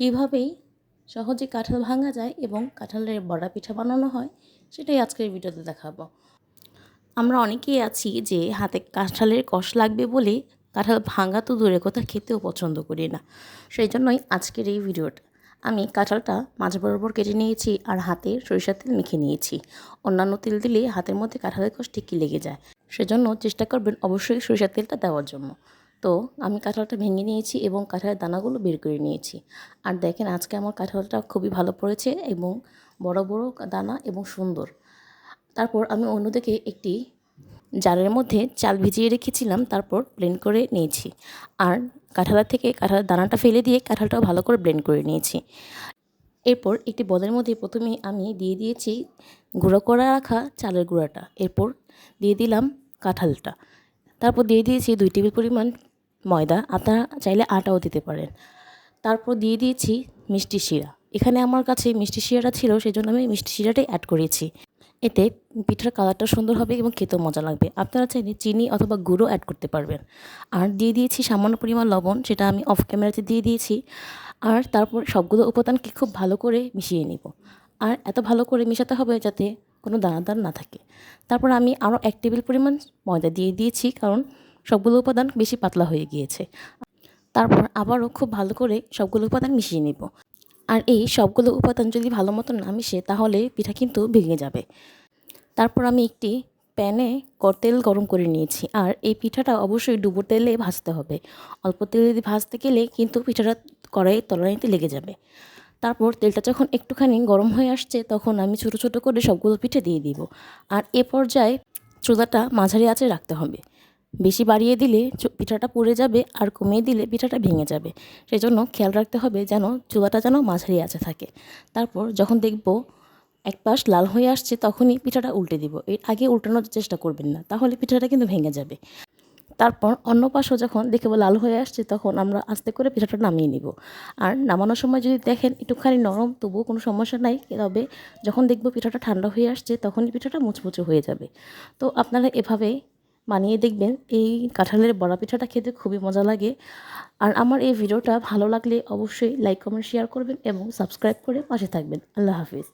কীভাবেই সহজে কাঁঠাল ভাঙা যায় এবং কাঁঠালের বড়া পিঠা বানানো হয় সেটাই আজকের ভিডিওতে দেখাবো। আমরা অনেকেই আছি যে হাতে কাঁঠালের কষ লাগবে বলে কাঁঠাল ভাঙা তো দূরের কথা খেতেও পছন্দ করি না। সেই জন্যই আজকের এই ভিডিওটা। আমি কাঁঠালটা মাঝ বরাবর কেটে নিয়েছি আর হাতে সরিষার তেল মেখে নিয়েছি। অন্যান্য তেল দিলে হাতের মধ্যে কাঁঠালের কষ ঠিকই লেগে যায়, সেজন্য চেষ্টা করবেন অবশ্যই সরিষার তেলটা দেওয়ার জন্য। তো আমি কাঁঠালটা ভেঙে নিয়েছি এবং কাঁঠালের দানাগুলো বের করে নিয়েছি। আর দেখেন আজকে আমার কাঁঠালটা খুবই ভালো পড়েছে এবং বড় বড় দানা এবং সুন্দর। তারপর আমি অন্যদিকে একটি জারের মধ্যে চাল ভিজিয়ে রেখেছিলাম, তারপর ব্লেন্ড করে নিয়েছি। আর কাঁঠালের থেকে কাঁঠালের দানাটা ফেলে দিয়ে কাঁঠালটাও ভালো করে ব্লেন্ড করে নিয়েছি। এরপর একটি বলের মধ্যে প্রথমে আমি দিয়ে দিয়েছি গুঁড়ো করে রাখা চালের গুঁড়াটা, এরপর দিয়ে দিলাম কাঁঠালটা, তারপর দিয়ে দিয়েছি 2 টেবিল পরিমাণ ময়দা, আপনারা চাইলে আটাও দিতে পারেন। তারপর দিয়ে দিয়েছি মিষ্টি শিরা। এখানে আমার কাছে মিষ্টি শিরাটা ছিল, সেজন্য আমি মিষ্টি শিরাটাই অ্যাড করেছি। এতে পিঠার কালারটা সুন্দর হবে এবং খেতেও মজা লাগবে। আপনারা চাইলে চিনি অথবা গুঁড়ো অ্যাড করতে পারবেন। আর দিয়ে দিয়েছি সামান্য পরিমাণ লবণ, সেটা আমি অফ ক্যামেরাতে দিয়ে দিয়েছি। আর তারপর সবগুলো উপাদানকে খুব ভালো করে মিশিয়ে নিব। আর এত ভালো করে মেশাতে হবে যাতে কোনো দানাদার না থাকে। তারপর আমি আরও 1 টেবিল পরিমাণ ময়দা দিয়ে দিয়েছি, কারণ সবগুলো উপাদান বেশি পাতলা হয়ে গিয়েছে। তারপর আবারও খুব ভালো করে সবগুলো উপাদান মিশিয়ে নিব। আর এই সবগুলো উপাদান যদি ভালো মতো না মিশে তাহলে পিঠা কিন্তু ভেঙে যাবে। তারপর আমি একটি প্যানে তেল গরম করে নিয়েছি। আর এই পিঠাটা অবশ্যই ডুবো তেলে ভাজতে হবে। অল্প তেলে দিয়ে ভাজতে গেলে কিন্তু পিঠাটা কড়াইয়ের তলানিতে লেগে যাবে। তারপর তেলটা যখন একটুখানি গরম হয়ে আসছে তখন আমি ছোটো ছোটো করে সবগুলো পিঠে দিয়ে দিব। আর এ পর্যায়ে চুলাটা মাঝারি আঁচে রাখতে হবে। বেশি বাড়িয়ে দিলে পিঠাটা পুড়ে যাবে, আর কমিয়ে দিলে পিঠাটা ভেঙে যাবে। সেজন্য খেয়াল রাখতে হবে যেন চুলাটা যেন মাঝারি আঁচে থাকে। তারপর যখন দেখব এক পাশ লাল হয়ে আসছে তখনই পিঠাটা উল্টে দিব। এর আগে উল্টানোর চেষ্টা করবেন না, তাহলে পিঠাটা কিন্তু ভেঙে যাবে। তারপর অন্য পাশও যখন দেখব লাল হয়ে আসছে তখন আমরা আস্তে করে পিঠাটা নামিয়ে নিব। আর নামানোর সময় যদি দেখেন একটুখানি নরম, তবুও কোনো সমস্যা নাই। তবে যখন দেখব পিঠাটা ঠান্ডা হয়ে আসছে তখনই পিঠাটা মুচমুচে হয়ে যাবে। তো আপনারা এভাবে বানিয়ে দেখবেন, এই কাঁঠালের বড়া পিঠাটা খেতে খুবই মজা লাগে। আর আমার এই ভিডিওটা ভালো লাগলে অবশ্যই লাইক, কমেন্ট, শেয়ার করবেন এবং সাবস্ক্রাইব করে পাশে থাকবেন। আল্লাহ হাফিজ।